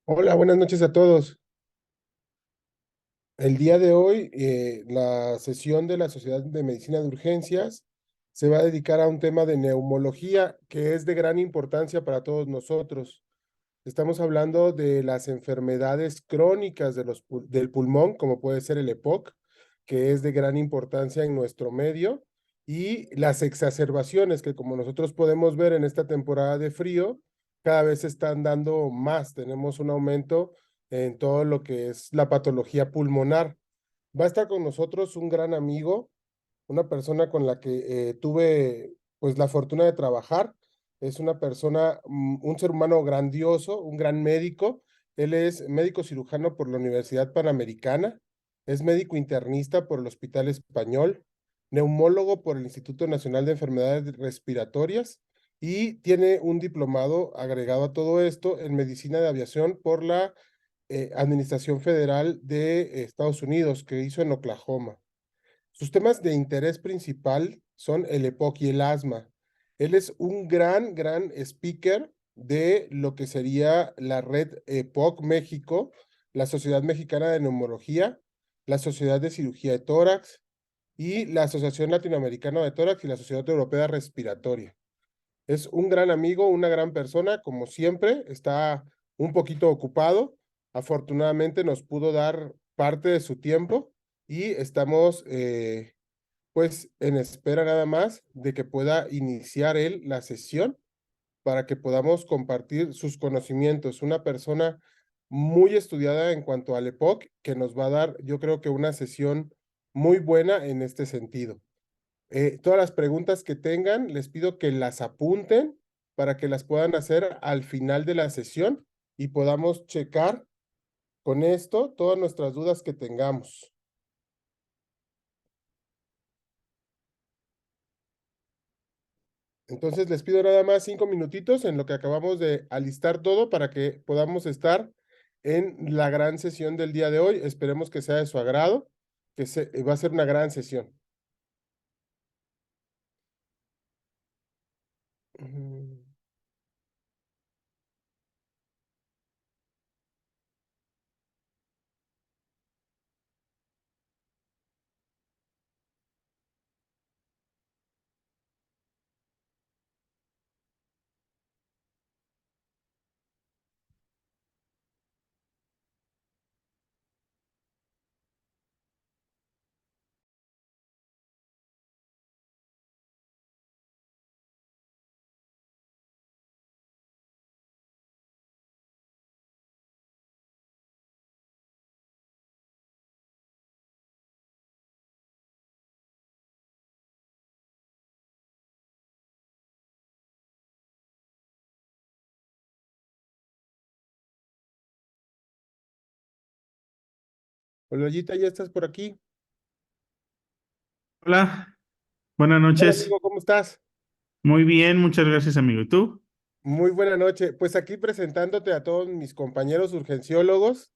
Hola, buenas noches a todos. El día de hoy, la sesión de la Sociedad de Medicina de Urgencias se va a dedicar a un tema de neumología que es de gran importancia para todos nosotros. Estamos hablando de las enfermedades crónicas de del pulmón, como puede ser el EPOC, que es de gran importancia en nuestro medio, y las exacerbaciones, que como nosotros podemos ver en esta temporada de frío, cada vez se están dando más. Tenemos un aumento en todo lo que es la patología pulmonar. Va a estar con nosotros un gran amigo, una persona con la que tuve pues la fortuna de trabajar. Es una persona, un ser humano grandioso, un gran médico. Él es médico cirujano por la Universidad Panamericana, es médico internista por el Hospital Español, neumólogo por el Instituto Nacional de Enfermedades Respiratorias y tiene un diplomado agregado a todo esto en medicina de aviación por la Administración Federal de Estados Unidos, que hizo en Oklahoma. Sus temas de interés principal son el EPOC y el asma. Él es un gran speaker de lo que sería la red EPOC México, la Sociedad Mexicana de Neumología, la Sociedad de Cirugía de Tórax y la Asociación Latinoamericana de Tórax y la Sociedad Europea Respiratoria. Es un gran amigo, una gran persona, como siempre, está un poquito ocupado. Afortunadamente nos pudo dar parte de su tiempo y estamos pues en espera nada más de que pueda iniciar él la sesión para que podamos compartir sus conocimientos. Una persona muy estudiada en cuanto al EPOC que nos va a dar, yo creo que una sesión muy buena en este sentido. Todas las preguntas que tengan, les pido que las apunten para que las puedan hacer al final de la sesión y podamos checar con esto todas nuestras dudas que tengamos. Entonces les pido nada más 5 minutitos en lo que acabamos de alistar todo para que podamos estar en la gran sesión del día de hoy. Esperemos que sea de su agrado, va a ser una gran sesión. Mm. Ollita, ¿ya estás por aquí? Hola, buenas ¿Qué tal, noches. amigo? ¿Cómo estás? Muy bien, muchas gracias, amigo. ¿Y tú? Muy buena noche. Pues aquí presentándote a todos mis compañeros urgenciólogos,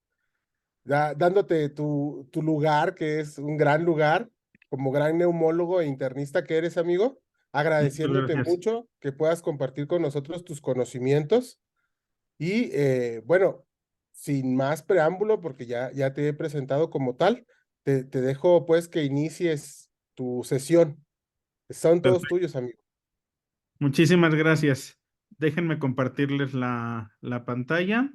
dándote tu lugar, que es un gran lugar, como gran neumólogo e internista que eres, amigo, Muchas agradeciéndote gracias. mucho que puedas compartir con nosotros tus conocimientos. Y bueno, sin más preámbulo, porque ya te he presentado como tal, te dejo pues que inicies tu sesión. Son todos Perfecto. tuyos, amigo. Muchísimas gracias. Déjenme compartirles la pantalla.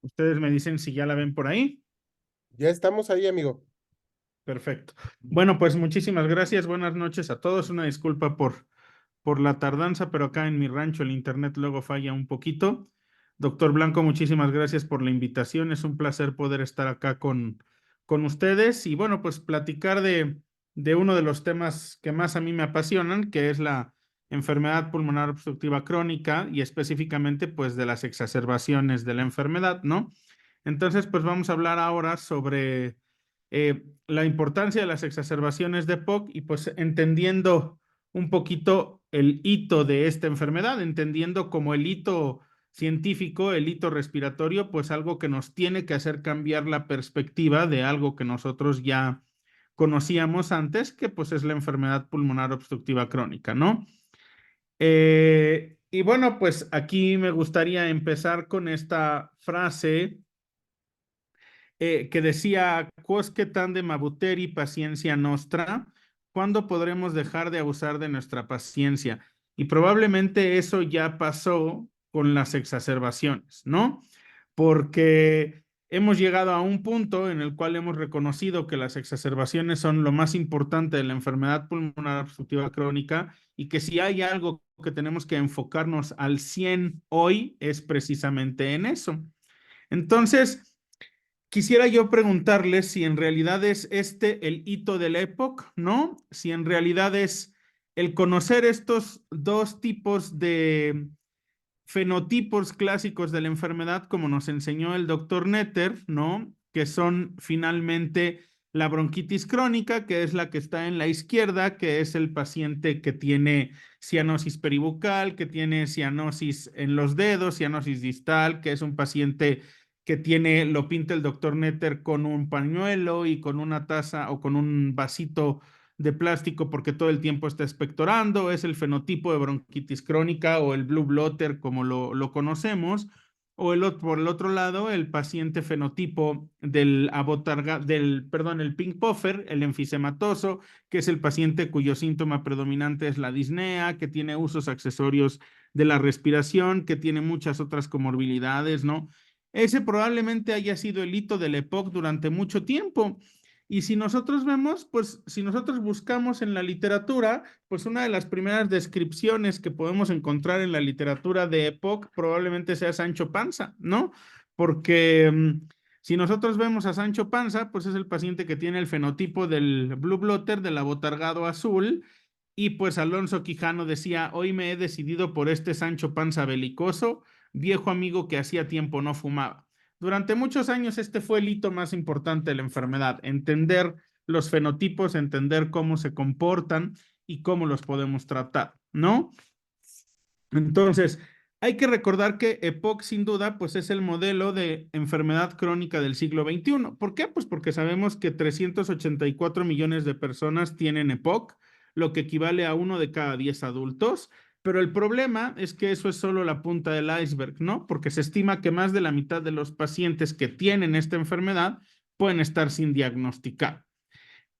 Ustedes me dicen si ya la ven por ahí. Ya estamos ahí, amigo. Perfecto. Bueno, pues muchísimas gracias. Buenas noches a todos. Una disculpa por la tardanza, pero acá en mi rancho el internet luego falla un poquito. Doctor Blanco, muchísimas gracias por la invitación. Es un placer poder estar acá con ustedes y bueno, pues platicar de uno de los temas que más a mí me apasionan, que es la enfermedad pulmonar obstructiva crónica y específicamente pues de las exacerbaciones de la enfermedad, ¿no? Entonces, pues vamos a hablar ahora sobre la importancia de las exacerbaciones de POC y pues entendiendo un poquito el hito de esta enfermedad, entendiendo como el hito científico, el hito respiratorio, pues algo que nos tiene que hacer cambiar la perspectiva de algo que nosotros ya conocíamos antes, que pues es la enfermedad pulmonar obstructiva crónica, ¿no? Y bueno, pues aquí me gustaría empezar con esta frase que decía, quosque tandem abuteri paciencia nostra, ¿cuándo podremos dejar de abusar de nuestra paciencia? Y probablemente eso ya pasó con las exacerbaciones, ¿no? Porque hemos llegado a un punto en el cual hemos reconocido que las exacerbaciones son lo más importante de la enfermedad pulmonar obstructiva crónica y que si hay algo que tenemos que enfocarnos al 100 hoy es precisamente en eso. Entonces, quisiera yo preguntarles si en realidad es este el hito de la época, ¿no? Si en realidad es el conocer estos dos tipos de fenotipos clásicos de la enfermedad, como nos enseñó el doctor Netter, ¿no? Que son finalmente la bronquitis crónica, que es la que está en la izquierda, que es el paciente que tiene cianosis peribucal, que tiene cianosis en los dedos, cianosis distal, que es un paciente que tiene, lo pinta el doctor Netter con un pañuelo y con una taza o con un vasito de plástico porque todo el tiempo está expectorando, es el fenotipo de bronquitis crónica o el blue blotter como lo conocemos, o por el otro lado, el paciente fenotipo perdón, el pink puffer, el enfisematoso, que es el paciente cuyo síntoma predominante es la disnea, que tiene usos accesorios de la respiración, que tiene muchas otras comorbilidades, ¿no? Ese probablemente haya sido el hito del EPOC durante mucho tiempo. Y si nosotros vemos, pues si nosotros buscamos en la literatura, pues una de las primeras descripciones que podemos encontrar en la literatura de EPOC probablemente sea Sancho Panza, ¿no? Porque si nosotros vemos a Sancho Panza, pues es el paciente que tiene el fenotipo del blue blotter, del abotargado azul, y pues Alonso Quijano decía, hoy me he decidido por este Sancho Panza belicoso, viejo amigo que hacía tiempo no fumaba. Durante muchos años este fue el hito más importante de la enfermedad, entender los fenotipos, entender cómo se comportan y cómo los podemos tratar, ¿no? Entonces, hay que recordar que EPOC sin duda pues es el modelo de enfermedad crónica del siglo XXI. ¿Por qué? Pues porque sabemos que 384 millones de personas tienen EPOC, lo que equivale a 1 de cada 10 adultos. Pero el problema es que eso es solo la punta del iceberg, ¿no? Porque se estima que más de la mitad de los pacientes que tienen esta enfermedad pueden estar sin diagnosticar.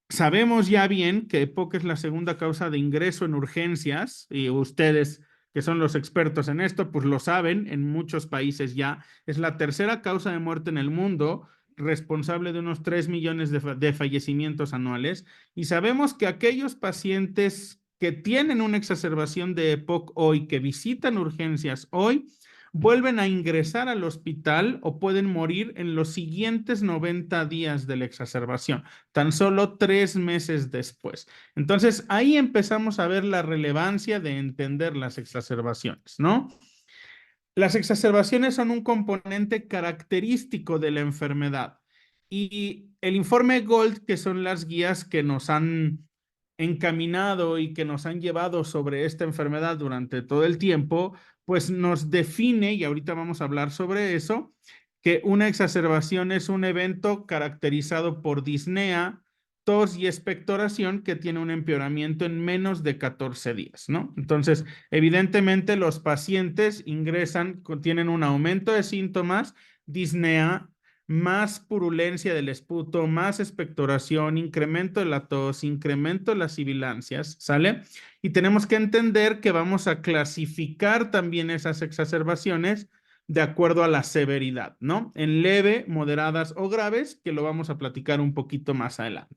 Sabemos ya bien que EPOC es la segunda causa de ingreso en urgencias y ustedes que son los expertos en esto, pues lo saben, en muchos países ya es la tercera causa de muerte en el mundo, responsable de unos 3 millones de fallecimientos anuales. Y sabemos que aquellos pacientes que tienen una exacerbación de EPOC hoy, que visitan urgencias hoy, vuelven a ingresar al hospital o pueden morir en los siguientes 90 días de la exacerbación, tan solo 3 meses después. Entonces, ahí empezamos a ver la relevancia de entender las exacerbaciones, ¿no? Las exacerbaciones son un componente característico de la enfermedad y el informe GOLD, que son las guías que nos han encaminado y que nos han llevado sobre esta enfermedad durante todo el tiempo, pues nos define, y ahorita vamos a hablar sobre eso, que una exacerbación es un evento caracterizado por disnea, tos y expectoración que tiene un empeoramiento en menos de 14 días, ¿no? Entonces, evidentemente los pacientes ingresan, tienen un aumento de síntomas, disnea, más purulencia del esputo, más expectoración, incremento de la tos, incremento de las sibilancias, ¿sale? Y tenemos que entender que vamos a clasificar también esas exacerbaciones de acuerdo a la severidad, ¿no? En leve, moderadas o graves, que lo vamos a platicar un poquito más adelante.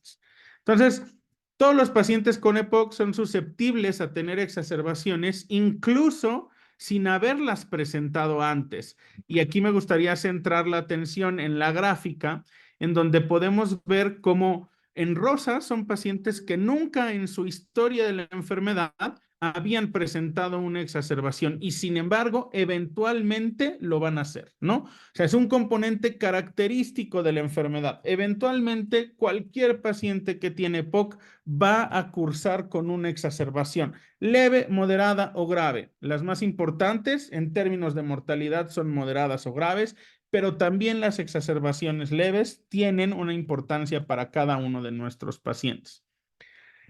Entonces, todos los pacientes con EPOC son susceptibles a tener exacerbaciones, incluso sin haberlas presentado antes. Y aquí me gustaría centrar la atención en la gráfica, en donde podemos ver cómo en rosa son pacientes que nunca en su historia de la enfermedad habían presentado una exacerbación y sin embargo, eventualmente lo van a hacer, ¿no? O sea, es un componente característico de la enfermedad. Eventualmente, cualquier paciente que tiene EPOC va a cursar con una exacerbación leve, moderada o grave. Las más importantes en términos de mortalidad son moderadas o graves, pero también las exacerbaciones leves tienen una importancia para cada uno de nuestros pacientes.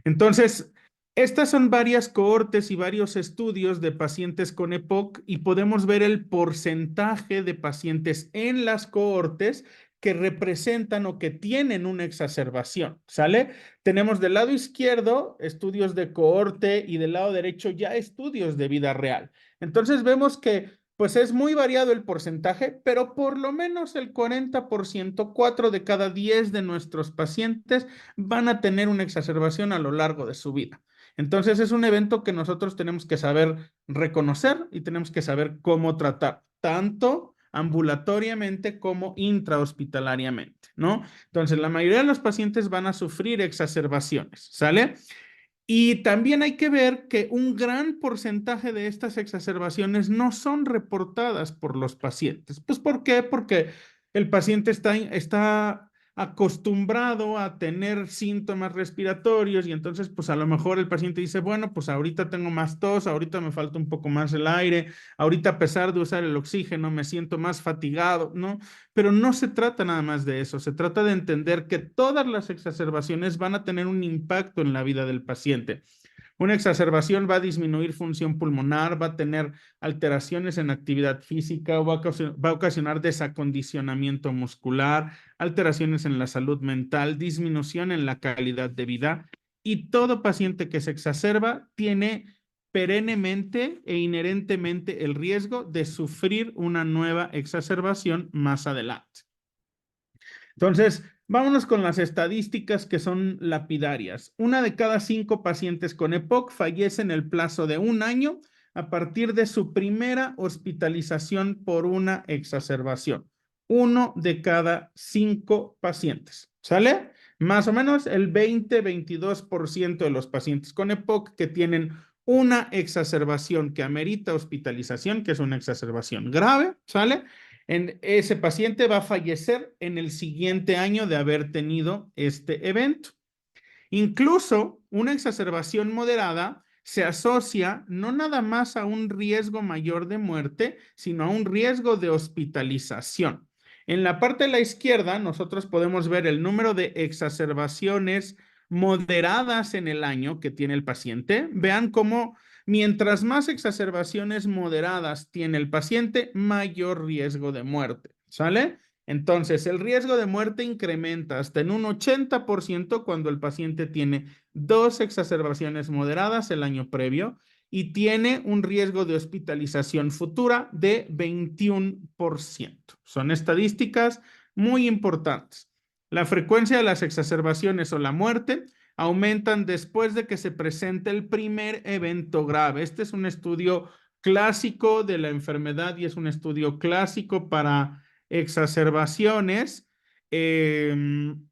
Entonces, estas son varias cohortes y varios estudios de pacientes con EPOC y podemos ver el porcentaje de pacientes en las cohortes que representan o que tienen una exacerbación, ¿sale? Tenemos del lado izquierdo estudios de cohorte y del lado derecho ya estudios de vida real. Entonces vemos que pues es muy variado el porcentaje, pero por lo menos el 40%, 4 de cada 10 de nuestros pacientes van a tener una exacerbación a lo largo de su vida. Entonces es un evento que nosotros tenemos que saber reconocer y tenemos que saber cómo tratar, tanto ambulatoriamente como intrahospitalariamente, ¿no? Entonces la mayoría de los pacientes van a sufrir exacerbaciones, ¿sale? Y también hay que ver que un gran porcentaje de estas exacerbaciones no son reportadas por los pacientes. Pues ¿por qué? Porque el paciente está acostumbrado a tener síntomas respiratorios y entonces pues a lo mejor el paciente dice, bueno, pues ahorita tengo más tos, ahorita me falta un poco más el aire, ahorita a pesar de usar el oxígeno me siento más fatigado, ¿no? Pero no se trata nada más de eso, se trata de entender que todas las exacerbaciones van a tener un impacto en la vida del paciente. Una exacerbación va a disminuir función pulmonar, va a tener alteraciones en actividad física, va a ocasionar desacondicionamiento muscular, alteraciones en la salud mental, disminución en la calidad de vida. Y todo paciente que se exacerba tiene perennemente e inherentemente el riesgo de sufrir una nueva exacerbación más adelante. Entonces, vámonos con las estadísticas que son lapidarias. Una de cada 5 pacientes con EPOC fallece en el plazo de un año a partir de su primera hospitalización por una exacerbación. Uno de cada 5 pacientes. ¿Sale? Más o menos el 20-22% de los pacientes con EPOC que tienen una exacerbación que amerita hospitalización, que es una exacerbación grave, ¿sale? Ese paciente va a fallecer en el siguiente año de haber tenido este evento. Incluso una exacerbación moderada se asocia no nada más a un riesgo mayor de muerte, sino a un riesgo de hospitalización. En la parte de la izquierda, nosotros podemos ver el número de exacerbaciones moderadas en el año que tiene el paciente. Vean cómo mientras más exacerbaciones moderadas tiene el paciente, mayor riesgo de muerte. ¿Sale? Entonces, el riesgo de muerte incrementa hasta en un 80% cuando el paciente tiene 2 exacerbaciones moderadas el año previo y tiene un riesgo de hospitalización futura de 21%. Son estadísticas muy importantes. La frecuencia de las exacerbaciones o la muerte aumentan después de que se presente el primer evento grave. Este es un estudio clásico de la enfermedad y es un estudio clásico para exacerbaciones, en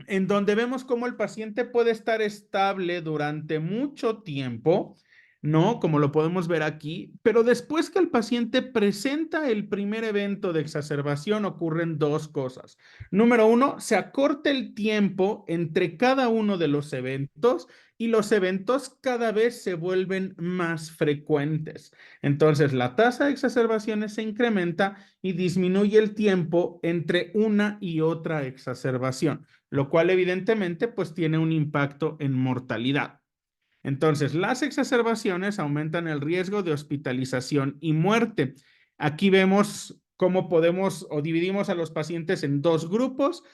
donde vemos cómo el paciente puede estar estable durante mucho tiempo, ¿no? Como lo podemos ver aquí, pero después que el paciente presenta el primer evento de exacerbación, ocurren 2 cosas. Número 1, se acorta el tiempo entre cada uno de los eventos y los eventos cada vez se vuelven más frecuentes. Entonces, la tasa de exacerbaciones se incrementa y disminuye el tiempo entre una y otra exacerbación, lo cual evidentemente pues tiene un impacto en mortalidad. Entonces, las exacerbaciones aumentan el riesgo de hospitalización y muerte. Aquí vemos cómo podemos o dividimos a los pacientes en 2 grupos.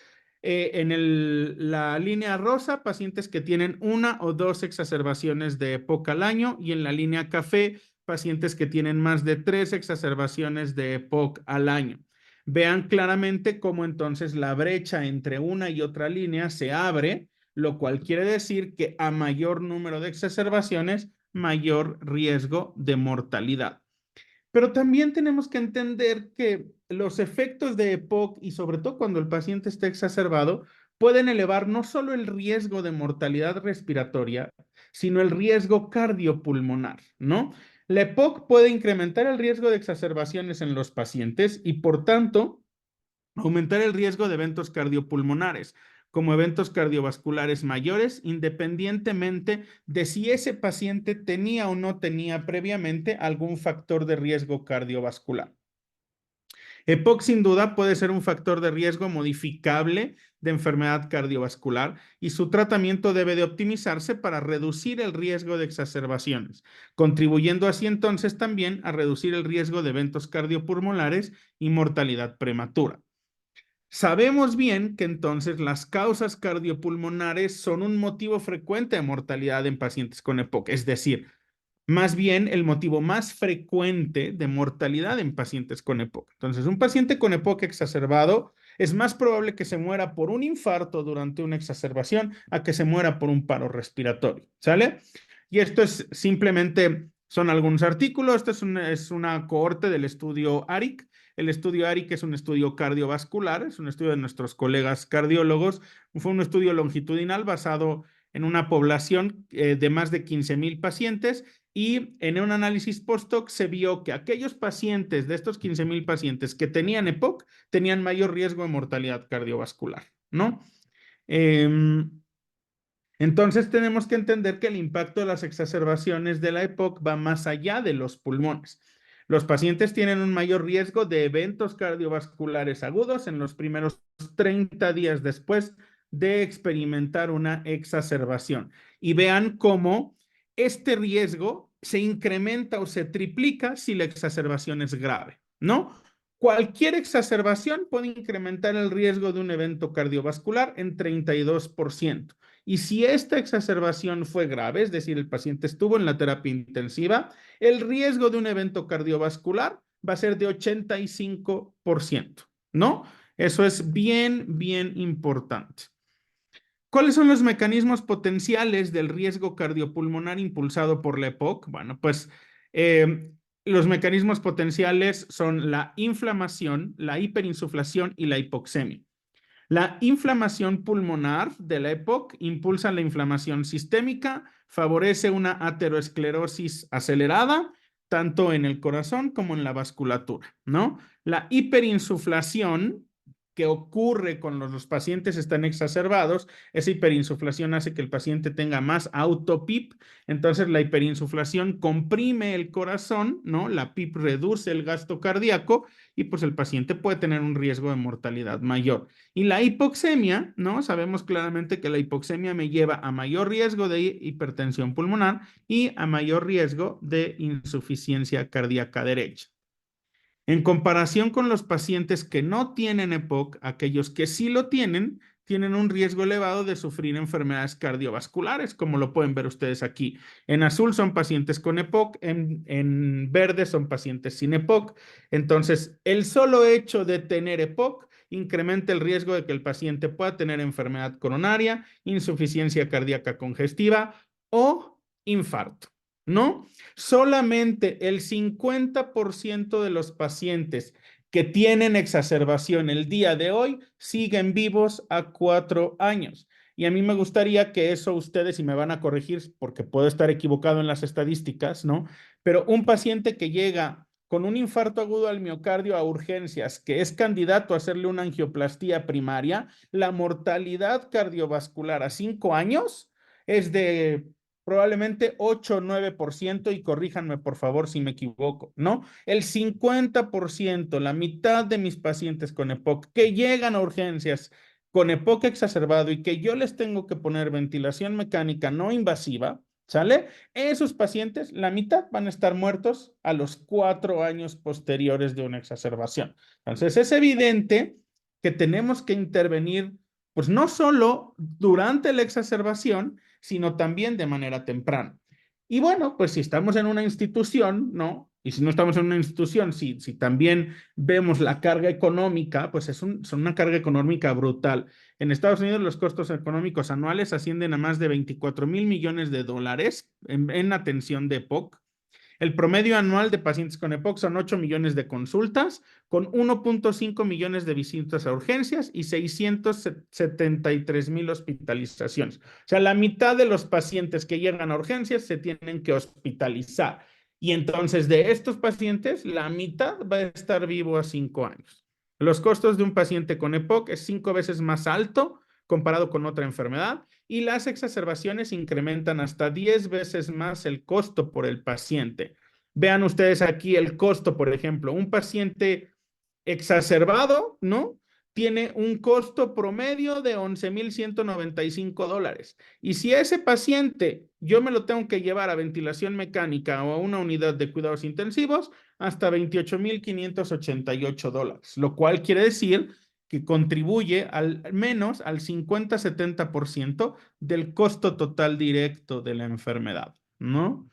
La línea rosa, pacientes que tienen 1 o 2 exacerbaciones de EPOC al año, y en la línea café, pacientes que tienen más de 3 exacerbaciones de EPOC al año. Vean claramente cómo entonces la brecha entre una y otra línea se abre, lo cual quiere decir que a mayor número de exacerbaciones, mayor riesgo de mortalidad. Pero también tenemos que entender que los efectos de EPOC, y sobre todo cuando el paciente está exacerbado, pueden elevar no solo el riesgo de mortalidad respiratoria, sino el riesgo cardiopulmonar, ¿no? La EPOC puede incrementar el riesgo de exacerbaciones en los pacientes y, por tanto, aumentar el riesgo de eventos cardiopulmonares, como eventos cardiovasculares mayores, independientemente de si ese paciente tenía o no tenía previamente algún factor de riesgo cardiovascular. EPOC sin duda puede ser un factor de riesgo modificable de enfermedad cardiovascular y su tratamiento debe de optimizarse para reducir el riesgo de exacerbaciones, contribuyendo así entonces también a reducir el riesgo de eventos cardiopulmonares y mortalidad prematura. Sabemos bien que entonces las causas cardiopulmonares son un motivo frecuente de mortalidad en pacientes con EPOC, es decir, más bien el motivo más frecuente de mortalidad en pacientes con EPOC. Entonces, un paciente con EPOC exacerbado es más probable que se muera por un infarto durante una exacerbación a que se muera por un paro respiratorio, ¿sale? Y esto es simplemente, son algunos artículos, esto es una cohorte del estudio ARIC. El estudio ARIC es un estudio cardiovascular, es un estudio de nuestros colegas cardiólogos, fue un estudio longitudinal basado en una población de más de 15,000 pacientes y en un análisis post-hoc se vio que aquellos pacientes de estos 15,000 pacientes que tenían EPOC tenían mayor riesgo de mortalidad cardiovascular, ¿no? Entonces tenemos que entender que el impacto de las exacerbaciones de la EPOC va más allá de los pulmones. Los pacientes tienen un mayor riesgo de eventos cardiovasculares agudos en los primeros 30 días después de experimentar una exacerbación. Y vean cómo este riesgo se incrementa o se triplica si la exacerbación es grave, ¿no? Cualquier exacerbación puede incrementar el riesgo de un evento cardiovascular en 32%. Y si esta exacerbación fue grave, es decir, el paciente estuvo en la terapia intensiva, el riesgo de un evento cardiovascular va a ser de 85%, ¿no? Eso es bien, bien importante. ¿Cuáles son los mecanismos potenciales del riesgo cardiopulmonar impulsado por la EPOC? Bueno, pues los mecanismos potenciales son la inflamación, la hiperinsuflación y la hipoxemia. La inflamación pulmonar de la EPOC impulsa la inflamación sistémica, favorece una aterosclerosis acelerada, tanto en el corazón como en la vasculatura, ¿no? La hiperinsuflación que ocurre cuando los pacientes están exacerbados, esa hiperinsuflación hace que el paciente tenga más autopip, entonces la hiperinsuflación comprime el corazón, ¿no? La PIP reduce el gasto cardíaco y pues el paciente puede tener un riesgo de mortalidad mayor. Y la hipoxemia, ¿no? Sabemos claramente que la hipoxemia me lleva a mayor riesgo de hipertensión pulmonar y a mayor riesgo de insuficiencia cardíaca derecha. En comparación con los pacientes que no tienen EPOC, aquellos que sí lo tienen un riesgo elevado de sufrir enfermedades cardiovasculares, como lo pueden ver ustedes aquí. En azul son pacientes con EPOC, en verde son pacientes sin EPOC. Entonces, el solo hecho de tener EPOC incrementa el riesgo de que el paciente pueda tener enfermedad coronaria, insuficiencia cardíaca congestiva o infarto, ¿no? Solamente el 50% de los pacientes que tienen exacerbación el día de hoy siguen vivos a 4 años. Y a mí me gustaría que eso ustedes, y me van a corregir porque puedo estar equivocado en las estadísticas, ¿no? Pero un paciente que llega con un infarto agudo al miocardio a urgencias, que es candidato a hacerle una angioplastía primaria, la mortalidad cardiovascular a 5 años es de probablemente 8 o 9%, y corríjanme por favor si me equivoco, ¿no? El 50%, la mitad de mis pacientes con EPOC que llegan a urgencias con EPOC exacerbado y que yo les tengo que poner ventilación mecánica no invasiva, ¿sale? Esos pacientes, la mitad van a estar muertos a los 4 años posteriores de una exacerbación. Entonces, es evidente que tenemos que intervenir, pues no solo durante la exacerbación, sino también de manera temprana. Y bueno, pues si estamos en una institución, ¿no? Y si no estamos en una institución, si también vemos la carga económica, pues son una carga económica brutal. En Estados Unidos los costos económicos anuales ascienden a más de 24,000 millones de dólares en atención de EPOC. El promedio anual de pacientes con EPOC son 8 millones de consultas, con 1.5 millones de visitas a urgencias y 673,000 hospitalizaciones. O sea, la mitad de los pacientes que llegan a urgencias se tienen que hospitalizar. Y entonces de estos pacientes, la mitad va a estar vivo a 5 años. Los costos de un paciente con EPOC es 5 veces más alto comparado con otra enfermedad y las exacerbaciones incrementan hasta 10 veces más el costo por el paciente. Vean ustedes aquí el costo, por ejemplo, un paciente exacerbado, ¿no? Tiene un costo promedio de $11,195. Y si ese paciente yo me lo tengo que llevar a ventilación mecánica o a una unidad de cuidados intensivos, hasta $28,588, lo cual quiere decir que contribuye al menos al 50-70% del costo total directo de la enfermedad, ¿no?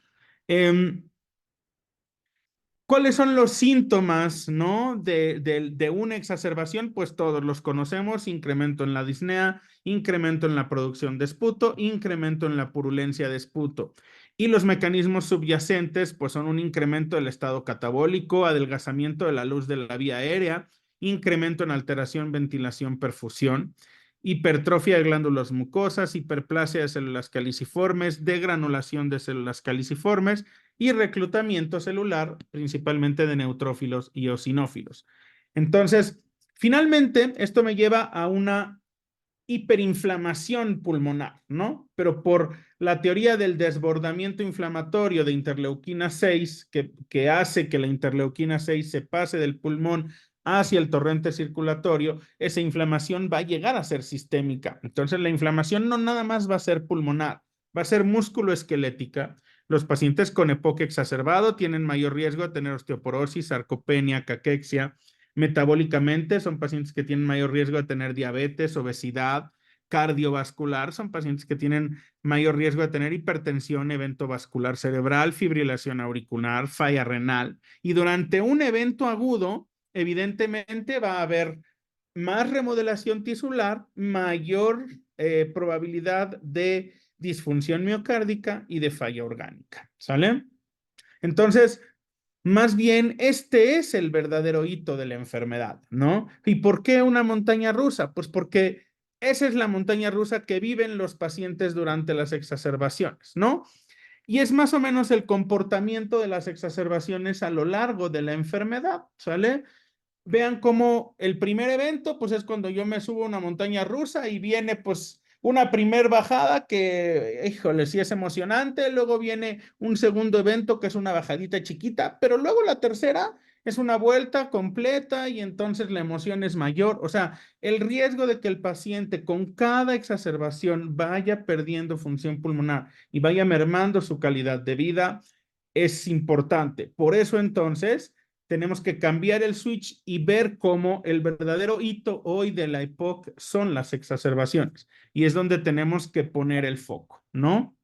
¿Cuáles son los síntomas, ¿no? de una exacerbación? Pues todos los conocemos: incremento en la disnea, incremento en la producción de esputo, incremento en la purulencia de esputo. Y los mecanismos subyacentes, pues son un incremento del estado catabólico, adelgazamiento de la luz de la vía aérea, incremento en alteración, ventilación, perfusión, hipertrofia de glándulas mucosas, hiperplasia de células caliciformes, degranulación de células caliciformes y reclutamiento celular, principalmente de neutrófilos y eosinófilos. Entonces, finalmente, esto me lleva a una hiperinflamación pulmonar, ¿no? Pero por la teoría del desbordamiento inflamatorio de interleuquina 6, que hace que la interleuquina 6 se pase del pulmón hacia el torrente circulatorio, esa inflamación va a llegar a ser sistémica. Entonces, la inflamación no nada más va a ser pulmonar, va a ser musculoesquelética. Los pacientes con EPOC exacerbado tienen mayor riesgo de tener osteoporosis, sarcopenia, caquexia. Metabólicamente son pacientes que tienen mayor riesgo de tener diabetes, obesidad. Cardiovascular son pacientes que tienen mayor riesgo de tener hipertensión, evento vascular cerebral, fibrilación auricular, falla renal. Y durante un evento agudo, evidentemente va a haber más remodelación tisular, mayor probabilidad de disfunción miocárdica y de falla orgánica, ¿sale? Entonces, más bien, este es el verdadero hito de la enfermedad, ¿no? ¿Y por qué una montaña rusa? Pues porque esa es la montaña rusa que viven los pacientes durante las exacerbaciones, ¿no? Y es más o menos el comportamiento de las exacerbaciones a lo largo de la enfermedad, ¿sale? Vean cómo el primer evento, pues es cuando yo me subo a una montaña rusa y viene pues una primer bajada que, híjole, sí es emocionante. Luego viene un segundo evento que es una bajadita chiquita, pero luego la tercera es una vuelta completa y entonces la emoción es mayor. O sea, el riesgo de que el paciente con cada exacerbación vaya perdiendo función pulmonar y vaya mermando su calidad de vida es importante. Por eso entonces tenemos que cambiar el switch y ver cómo el verdadero hito hoy de la EPOC son las exacerbaciones. Y es donde tenemos que poner el foco, ¿no?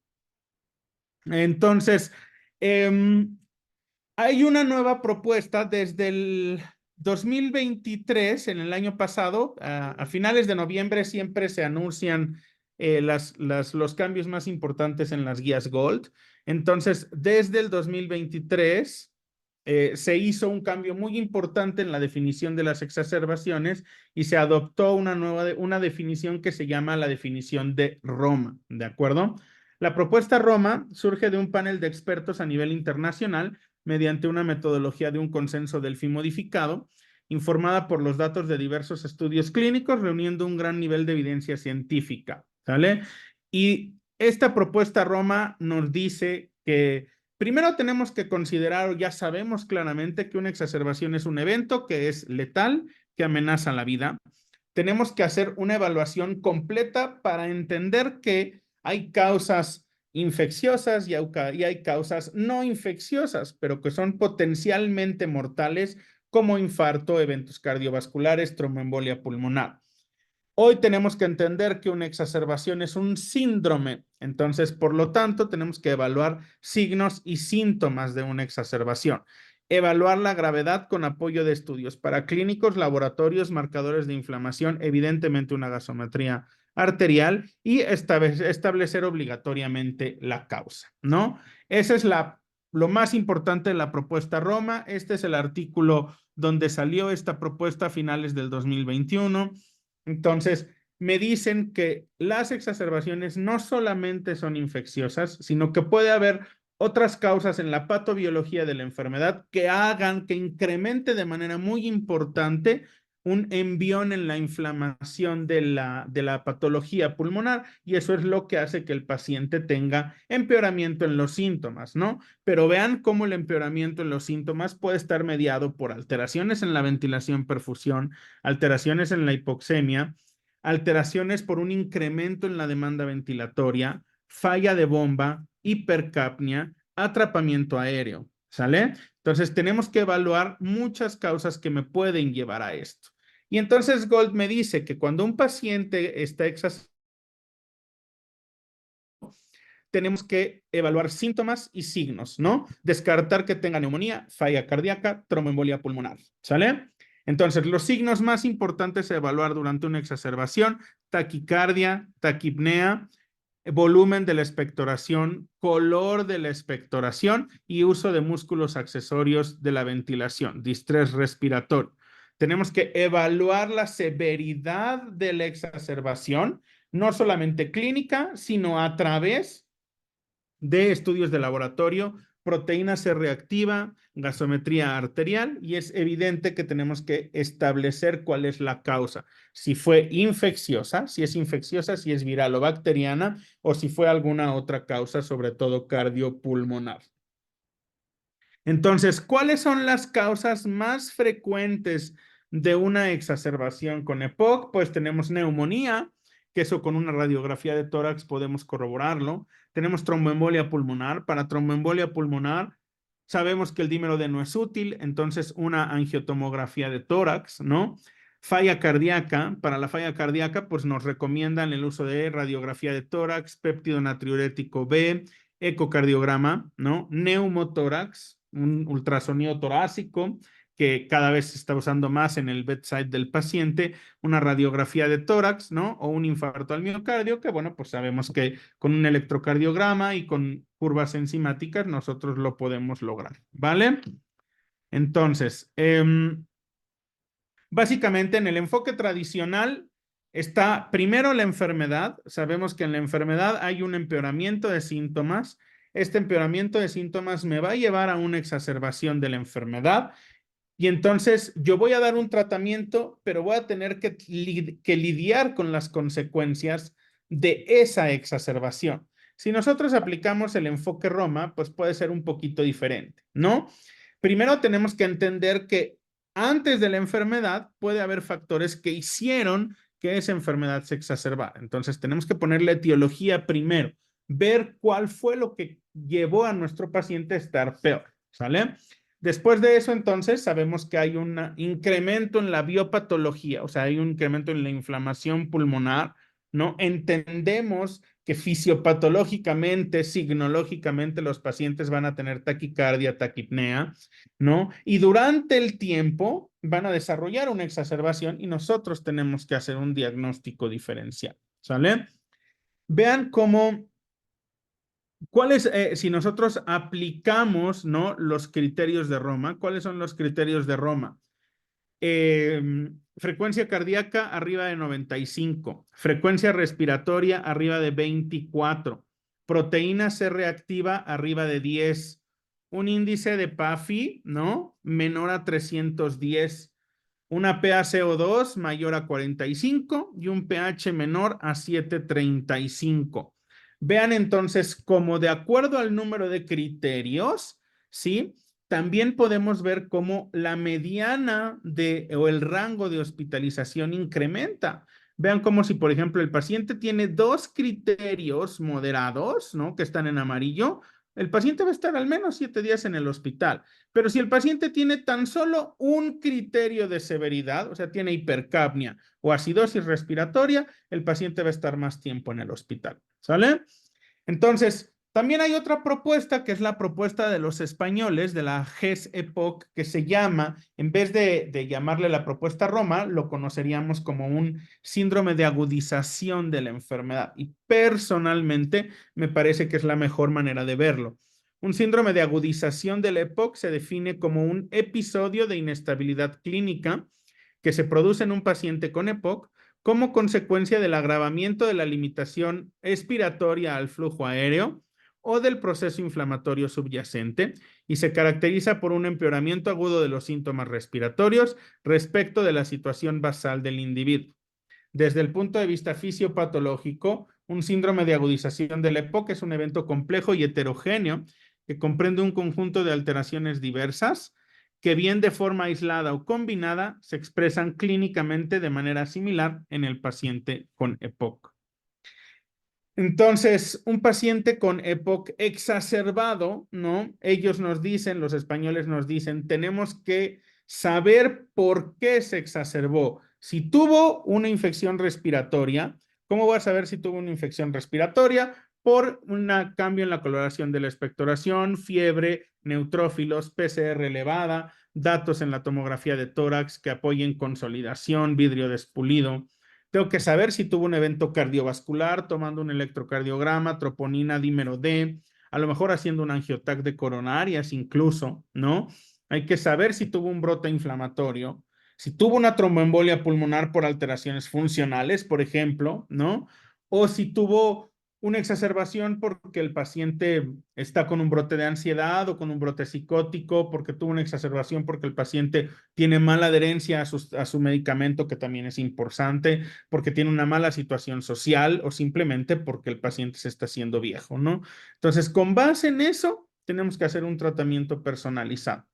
Entonces, hay una nueva propuesta desde el 2023, en el año pasado, a finales de noviembre siempre se anuncian los cambios más importantes en las guías GOLD. Entonces, desde el 2023 se hizo un cambio muy importante en la definición de las exacerbaciones y se adoptó una definición que se llama la definición de Roma, ¿de acuerdo? La propuesta Roma surge de un panel de expertos a nivel internacional mediante una metodología de un consenso Delphi modificado, informada por los datos de diversos estudios clínicos, reuniendo un gran nivel de evidencia científica, ¿sale? Y esta propuesta Roma nos dice que primero tenemos que considerar, o ya sabemos claramente, que una exacerbación es un evento que es letal, que amenaza la vida. Tenemos que hacer una evaluación completa para entender que hay causas infecciosas y hay causas no infecciosas, pero que son potencialmente mortales, como infarto, eventos cardiovasculares, tromboembolia pulmonar. Hoy tenemos que entender que una exacerbación es un síndrome, entonces, por lo tanto, tenemos que evaluar signos y síntomas de una exacerbación. Evaluar la gravedad con apoyo de estudios paraclínicos, laboratorios, marcadores de inflamación, evidentemente una gasometría arterial y establecer obligatoriamente la causa, ¿no? Esa es la lo más importante de la propuesta Roma. Este es el artículo donde salió esta propuesta a finales del 2021. Entonces, me dicen que las exacerbaciones no solamente son infecciosas, sino que puede haber otras causas en la patobiología de la enfermedad que hagan que incremente de manera muy importante un envión en la inflamación de la patología pulmonar, y eso es lo que hace que el paciente tenga empeoramiento en los síntomas, ¿no? Pero vean cómo el empeoramiento en los síntomas puede estar mediado por alteraciones en la ventilación, perfusión, alteraciones en la hipoxemia, alteraciones por un incremento en la demanda ventilatoria, falla de bomba, hipercapnia, atrapamiento aéreo, ¿sale? Entonces tenemos que evaluar muchas causas que me pueden llevar a esto. Y entonces Gold me dice que cuando un paciente está exacerbado, tenemos que evaluar síntomas y signos, ¿no? Descartar que tenga neumonía, falla cardíaca, tromboembolia pulmonar, ¿sale? Entonces, los signos más importantes a evaluar durante una exacerbación: taquicardia, taquipnea, volumen de la expectoración, color de la expectoración y uso de músculos accesorios de la ventilación, distrés respiratorio. Tenemos que evaluar la severidad de la exacerbación, no solamente clínica, sino a través de estudios de laboratorio, proteína C reactiva, gasometría arterial, y es evidente que tenemos que establecer cuál es la causa. Si fue infecciosa, si es viral o bacteriana, o si fue alguna otra causa, sobre todo cardiopulmonar. Entonces, ¿cuáles son las causas más frecuentes de una exacerbación con EPOC? Pues tenemos neumonía, que eso con una radiografía de tórax podemos corroborarlo. Tenemos tromboembolia pulmonar. Para tromboembolia pulmonar sabemos que el dímero D no es útil, entonces una angiotomografía de tórax, ¿no? Falla cardíaca. Para la falla cardíaca, pues nos recomiendan el uso de radiografía de tórax, péptido natriurético B, ecocardiograma, ¿no? Neumotórax, un ultrasonido torácico que cada vez se está usando más en el bedside del paciente, una radiografía de tórax, ¿no? O un infarto al miocardio, que bueno, pues sabemos que con un electrocardiograma y con curvas enzimáticas nosotros lo podemos lograr, ¿vale? Entonces, básicamente en el enfoque tradicional está primero la enfermedad. Sabemos que en la enfermedad hay un empeoramiento de síntomas. Este empeoramiento de síntomas me va a llevar a una exacerbación de la enfermedad. Y entonces yo voy a dar un tratamiento, pero voy a tener que lidiar con las consecuencias de esa exacerbación. Si nosotros aplicamos el enfoque Roma, pues puede ser un poquito diferente, ¿no? Primero tenemos que entender que antes de la enfermedad puede haber factores que hicieron que esa enfermedad se exacerbara. Entonces tenemos que poner la etiología primero, ver cuál fue lo que llevó a nuestro paciente a estar peor, ¿sale? Después de eso, entonces, sabemos que hay un incremento en la biopatología, o sea, hay un incremento en la inflamación pulmonar, ¿no? Entendemos que fisiopatológicamente, signológicamente, los pacientes van a tener taquicardia, taquipnea, ¿no? Y durante el tiempo van a desarrollar una exacerbación y nosotros tenemos que hacer un diagnóstico diferencial, ¿sale? Vean cómo ¿cuáles, si nosotros aplicamos, ¿no?, los criterios de Roma? ¿Cuáles son los criterios de Roma? Frecuencia cardíaca arriba de 95, frecuencia respiratoria arriba de 24, proteína C reactiva arriba de 10, un índice de PAFI, ¿no?, menor a 310, una PaCO2 mayor a 45 y un pH menor a 735. Vean entonces cómo de acuerdo al número de criterios, ¿sí?, también podemos ver cómo la mediana o el rango de hospitalización incrementa. Vean cómo si, por ejemplo, el paciente tiene 2 criterios moderados, ¿no?, que están en amarillo, el paciente va a estar al menos 7 días en el hospital. Pero si el paciente tiene tan solo un criterio de severidad, o sea, tiene hipercapnia o acidosis respiratoria, el paciente va a estar más tiempo en el hospital, ¿sale? Entonces, también hay otra propuesta que es la propuesta de los españoles, de la GES-EPOC, que se llama, en vez de llamarle la propuesta Roma, lo conoceríamos como un síndrome de agudización de la enfermedad. Y personalmente me parece que es la mejor manera de verlo. Un síndrome de agudización del EPOC se define como un episodio de inestabilidad clínica que se produce en un paciente con EPOC como consecuencia del agravamiento de la limitación expiratoria al flujo aéreo o del proceso inflamatorio subyacente y se caracteriza por un empeoramiento agudo de los síntomas respiratorios respecto de la situación basal del individuo. Desde el punto de vista fisiopatológico, un síndrome de agudización del EPOC es un evento complejo y heterogéneo que comprende un conjunto de alteraciones diversas que bien de forma aislada o combinada se expresan clínicamente de manera similar en el paciente con EPOC. Entonces, un paciente con EPOC exacerbado, ¿no? Ellos nos dicen, los españoles nos dicen, tenemos que saber por qué se exacerbó. Si tuvo una infección respiratoria, ¿cómo voy a saber si tuvo una infección respiratoria? Por un cambio en la coloración de la expectoración, fiebre, neutrófilos, PCR elevada, datos en la tomografía de tórax que apoyen consolidación, vidrio despulido. Tengo que saber si tuvo un evento cardiovascular, tomando un electrocardiograma, troponina, dímero D, a lo mejor haciendo un angiotac de coronarias incluso, ¿no? Hay que saber si tuvo un brote inflamatorio, si tuvo una tromboembolia pulmonar por alteraciones funcionales, por ejemplo, ¿no? O si tuvo una exacerbación porque el paciente está con un brote de ansiedad o con un brote psicótico, porque tuvo una exacerbación porque el paciente tiene mala adherencia a su medicamento, que también es importante, porque tiene una mala situación social o simplemente porque el paciente se está haciendo viejo, ¿no? Entonces, con base en eso, tenemos que hacer un tratamiento personalizado.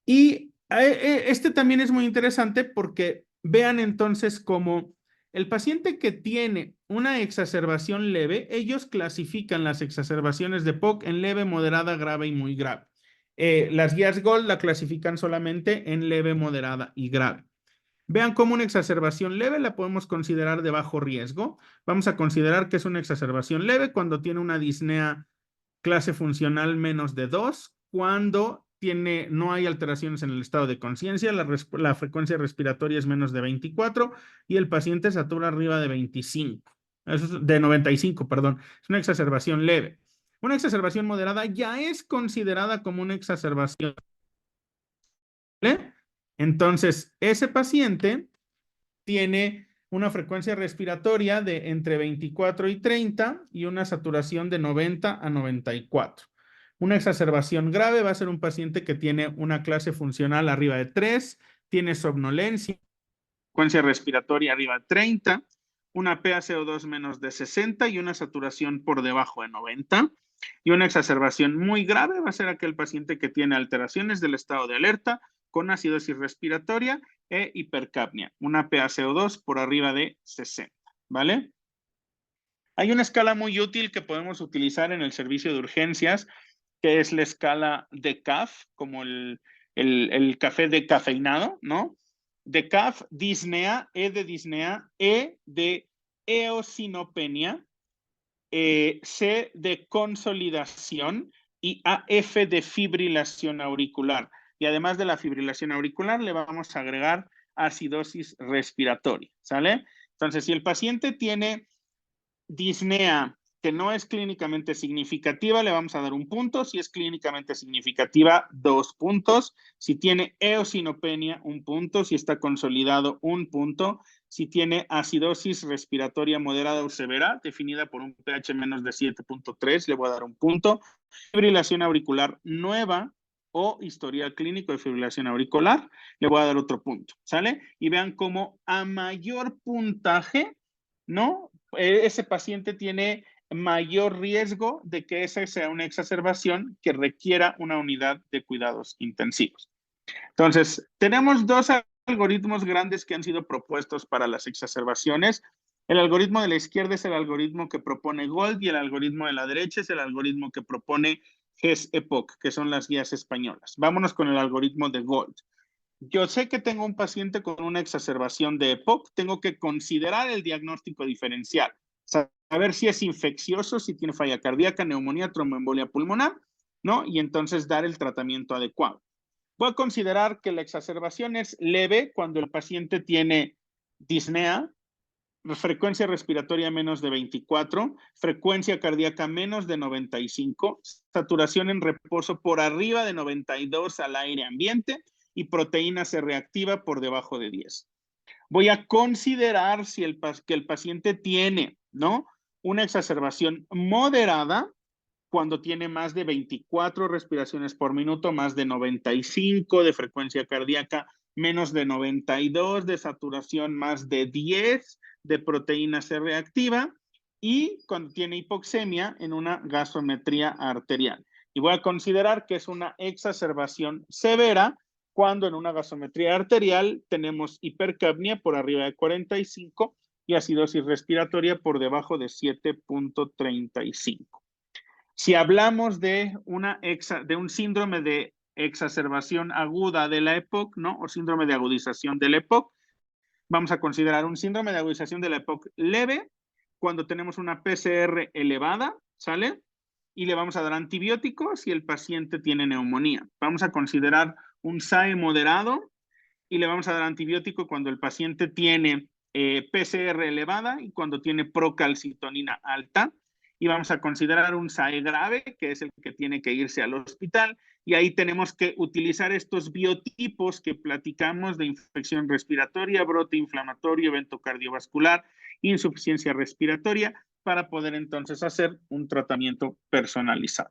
Y este también es muy interesante porque vean entonces cómo el paciente que tiene una exacerbación leve, ellos clasifican las exacerbaciones de POC en leve, moderada, grave y muy grave. Las guías Gold la clasifican solamente en leve, moderada y grave. Vean cómo una exacerbación leve la podemos considerar de bajo riesgo. Vamos a considerar que es una exacerbación leve cuando tiene una disnea clase funcional menos de 2, cuando no hay alteraciones en el estado de conciencia, la frecuencia respiratoria es menos de 24 y el paciente satura arriba de 25, eso es de 95, perdón, es una exacerbación leve. Una exacerbación moderada ya es considerada como una exacerbación, ¿vale? Entonces, ese paciente tiene una frecuencia respiratoria de entre 24 y 30 y una saturación de 90 a 94. Una exacerbación grave va a ser un paciente que tiene una clase funcional arriba de 3, tiene somnolencia, frecuencia respiratoria arriba de 30, una PaCO2 menos de 60 y una saturación por debajo de 90. Y una exacerbación muy grave va a ser aquel paciente que tiene alteraciones del estado de alerta con acidosis respiratoria e hipercapnia, una PaCO2 por arriba de 60, ¿vale? Hay una escala muy útil que podemos utilizar en el servicio de urgencias, que es la escala de CAF, como el café decafeinado, ¿no? De CAF, disnea, E de disnea, E de eosinopenia, C de consolidación y AF de fibrilación auricular. Y además de la fibrilación auricular, le vamos a agregar acidosis respiratoria, ¿sale? Entonces, si el paciente tiene disnea que no es clínicamente significativa, le vamos a dar un punto. Si es clínicamente significativa, 2 puntos. Si tiene eosinopenia, 1 punto. Si está consolidado, 1 punto. Si tiene acidosis respiratoria moderada o severa, definida por un pH menos de 7.3, le voy a dar 1 punto. Fibrilación auricular nueva o historial clínico de fibrilación auricular, le voy a dar otro punto, ¿sale? Y vean cómo a mayor puntaje, ¿no? Ese paciente tiene mayor riesgo de que esa sea una exacerbación que requiera una unidad de cuidados intensivos. Entonces, tenemos 2 algoritmos grandes que han sido propuestos para las exacerbaciones. El algoritmo de la izquierda es el algoritmo que propone Gold y el algoritmo de la derecha es el algoritmo que propone GES-EPOC, que son las guías españolas. Vámonos con el algoritmo de Gold. Yo sé que tengo un paciente con una exacerbación de EPOC, tengo que considerar el diagnóstico diferencial, saber si es infeccioso, si tiene falla cardíaca, neumonía, tromboembolia pulmonar, ¿no? Y entonces dar el tratamiento adecuado. Voy a considerar que la exacerbación es leve cuando el paciente tiene disnea, frecuencia respiratoria menos de 24, frecuencia cardíaca menos de 95, saturación en reposo por arriba de 92 al aire ambiente y proteína C reactiva por debajo de 10. Voy a considerar si que el paciente tiene, ¿no?, una exacerbación moderada cuando tiene más de 24 respiraciones por minuto, más de 95 de frecuencia cardíaca, menos de 92 de saturación, más de 10 de proteína C reactiva y cuando tiene hipoxemia en una gasometría arterial. Y voy a considerar que es una exacerbación severa cuando en una gasometría arterial tenemos hipercapnia por arriba de 45 y acidosis respiratoria por debajo de 7.35. Si hablamos de un síndrome de exacerbación aguda de la EPOC, ¿no?, o síndrome de agudización de la EPOC, vamos a considerar un síndrome de agudización de la EPOC leve cuando tenemos una PCR elevada, ¿sale? Y le vamos a dar antibióticos si el paciente tiene neumonía. Vamos a considerar un SAE moderado y le vamos a dar antibiótico cuando el paciente tiene PCR elevada y cuando tiene procalcitonina alta. Y vamos a considerar un SAE grave, que es el que tiene que irse al hospital. Y ahí tenemos que utilizar estos biotipos que platicamos de infección respiratoria, brote inflamatorio, evento cardiovascular, insuficiencia respiratoria, para poder entonces hacer un tratamiento personalizado.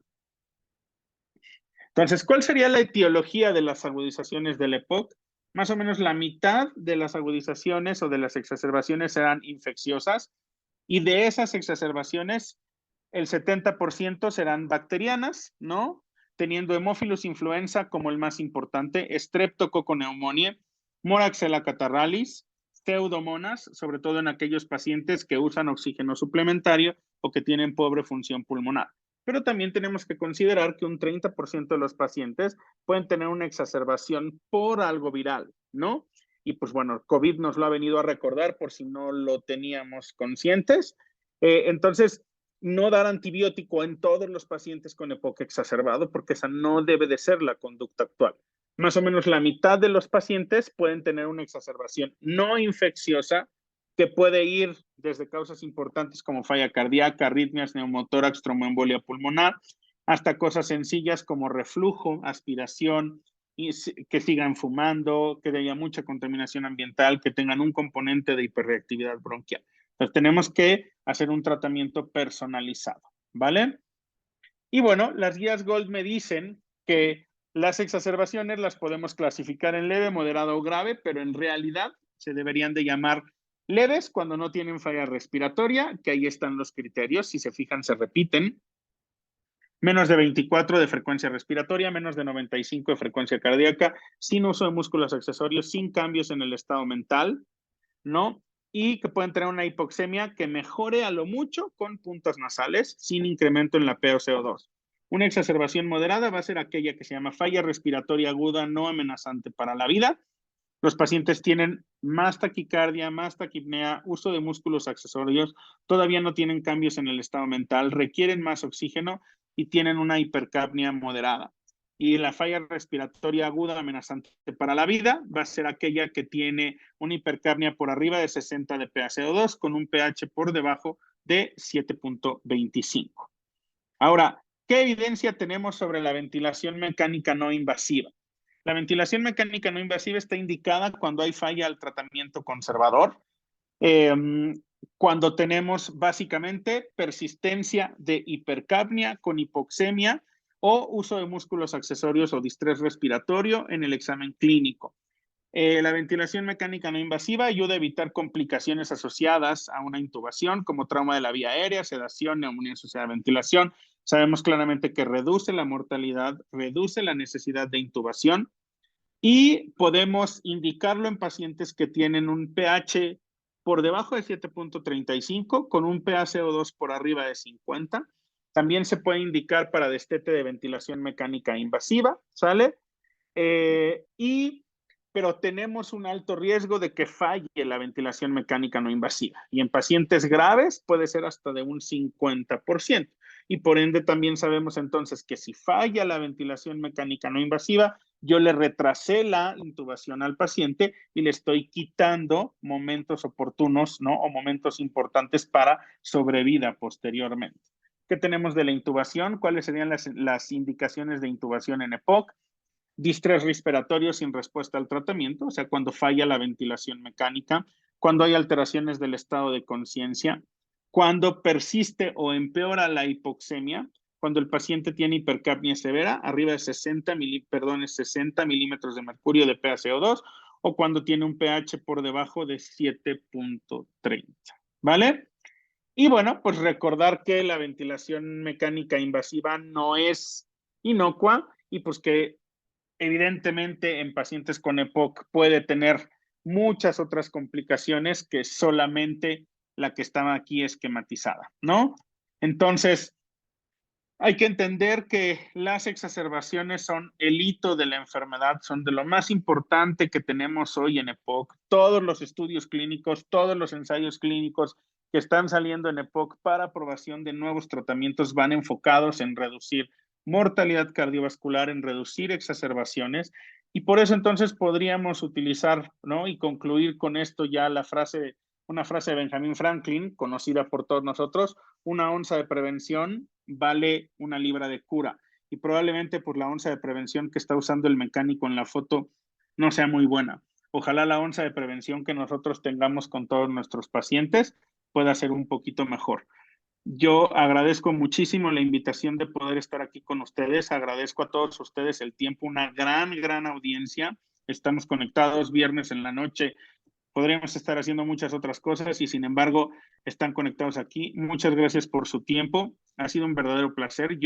Entonces, ¿cuál sería la etiología de las agudizaciones del EPOC? Más o menos la mitad de las agudizaciones o de las exacerbaciones serán infecciosas y de esas exacerbaciones el 70% serán bacterianas, ¿no? Teniendo Haemophilus influenza como el más importante, Streptococcus pneumoniae, Moraxella catarrhalis, Pseudomonas, sobre todo en aquellos pacientes que usan oxígeno suplementario o que tienen pobre función pulmonar. Pero también tenemos que considerar que un 30% de los pacientes pueden tener una exacerbación por algo viral, ¿no? Y pues bueno, COVID nos lo ha venido a recordar por si no lo teníamos conscientes. Entonces, no dar antibiótico en todos los pacientes con EPOC exacerbado, porque esa no debe de ser la conducta actual. Más o menos la mitad de los pacientes pueden tener una exacerbación no infecciosa que puede ir desde causas importantes como falla cardíaca, arritmias, neumotórax, tromboembolia pulmonar, hasta cosas sencillas como reflujo, aspiración, y que sigan fumando, que haya mucha contaminación ambiental, que tengan un componente de hiperreactividad bronquial. Entonces tenemos que hacer un tratamiento personalizado, ¿vale? Y bueno, las guías GOLD me dicen que las exacerbaciones las podemos clasificar en leve, moderado o grave, pero en realidad se deberían de llamar leves cuando no tienen falla respiratoria, que ahí están los criterios, si se fijan se repiten. Menos de 24 de frecuencia respiratoria, menos de 95 de frecuencia cardíaca, sin uso de músculos accesorios, sin cambios en el estado mental, ¿no? Y que pueden tener una hipoxemia que mejore a lo mucho con puntos nasales, sin incremento en la PaCO2. Una exacerbación moderada va a ser aquella que se llama falla respiratoria aguda no amenazante para la vida. Los pacientes tienen más taquicardia, más taquipnea, uso de músculos accesorios, todavía no tienen cambios en el estado mental, requieren más oxígeno y tienen una hipercapnia moderada. Y la falla respiratoria aguda amenazante para la vida va a ser aquella que tiene una hipercapnia por arriba de 60 de PaCO2 con un pH por debajo de 7.25. Ahora, ¿qué evidencia tenemos sobre la ventilación mecánica no invasiva? La ventilación mecánica no invasiva está indicada cuando hay falla al tratamiento conservador, cuando tenemos básicamente persistencia de hipercapnia con hipoxemia o uso de músculos accesorios o distrés respiratorio en el examen clínico. La ventilación mecánica no invasiva ayuda a evitar complicaciones asociadas a una intubación como trauma de la vía aérea, sedación, neumonía asociada a ventilación. Sabemos claramente que reduce la mortalidad, reduce la necesidad de intubación y podemos indicarlo en pacientes que tienen un pH por debajo de 7.35 con un PaCO2 por arriba de 50. También se puede indicar para destete de ventilación mecánica invasiva, ¿sale? Pero tenemos un alto riesgo de que falle la ventilación mecánica no invasiva. Y en pacientes graves puede ser hasta de un 50%. y por ende también sabemos entonces que si falla la ventilación mecánica no invasiva, yo le retrasé la intubación al paciente y le estoy quitando momentos oportunos, ¿no? O momentos importantes para sobrevida posteriormente. ¿Qué tenemos de la intubación? ¿Cuáles serían las indicaciones de intubación en EPOC? Distrés respiratorio sin respuesta al tratamiento, o sea, cuando falla la ventilación mecánica, cuando hay alteraciones del estado de conciencia, cuando persiste o empeora la hipoxemia, cuando el paciente tiene hipercapnia severa, arriba de 60 milímetros de mercurio de PaCO2, o cuando tiene un pH por debajo de 7.30, ¿vale? Y bueno, pues recordar que la ventilación mecánica invasiva no es inocua y pues que evidentemente en pacientes con EPOC puede tener muchas otras complicaciones que solamente la que estaba aquí esquematizada, ¿no? Entonces, hay que entender que las exacerbaciones son el hito de la enfermedad, son de lo más importante que tenemos hoy en EPOC. Todos los estudios clínicos, todos los ensayos clínicos que están saliendo en EPOC para aprobación de nuevos tratamientos van enfocados en reducir mortalidad cardiovascular, en reducir exacerbaciones. Y por eso entonces podríamos utilizar, ¿no? Y concluir con esto ya una frase de Benjamin Franklin, conocida por todos nosotros: una onza de prevención vale una libra de cura. Y probablemente por la onza de prevención que está usando el mecánico en la foto no sea muy buena. Ojalá la onza de prevención que nosotros tengamos con todos nuestros pacientes pueda ser un poquito mejor. Yo agradezco muchísimo la invitación de poder estar aquí con ustedes. Agradezco a todos ustedes el tiempo, una gran audiencia. Estamos conectados viernes en la noche. Podríamos estar haciendo muchas otras cosas y sin embargo están conectados aquí. Muchas gracias por su tiempo. Ha sido un verdadero placer.